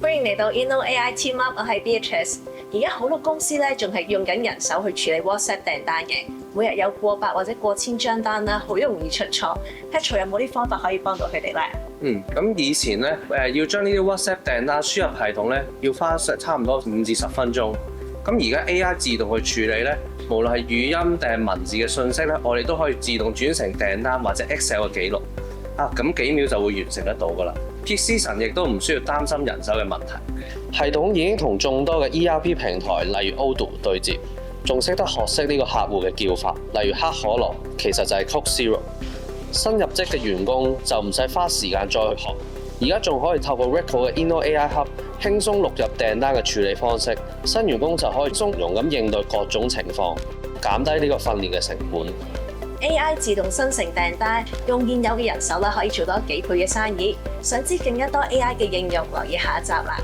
歡迎嚟到 InnoAI Team Up，我係 Beatrice。而家好多公司咧，仲係用緊人手去處理 WhatsApp 訂單嘅，每日有過百或者過千張單啦，好容易出錯。Petro 有冇啲方法可以幫到佢哋咧？咁以前咧要將呢啲 WhatsApp 訂單輸入系統咧，要花差唔多5至10分鐘。咁而家 AI 自動去處理咧，無論係語音定係文字嘅信息咧，我哋都可以自動轉成訂單或者 Excel 嘅記錄。咁幾秒就會完成得到㗎啦。Peak season 亦都唔需要擔心人手嘅問題。系統已經同眾多嘅 ERP 平台，例如 Odoo 對接，仲識得學識呢個客戶嘅叫法，例如黑可樂其實就係 Coke Zero。新入職嘅員工就唔使花時間再去學，而家仲可以透過 Recall 嘅 InnoAI Hub 輕鬆錄入訂單嘅處理方式，新員工就可以從容咁應對各種情況，減低呢個訓練嘅成本。AI 自動生成訂單，用現有嘅人手可以做多幾倍嘅生意。想知更加多 AI 嘅應用，留意下一集啦。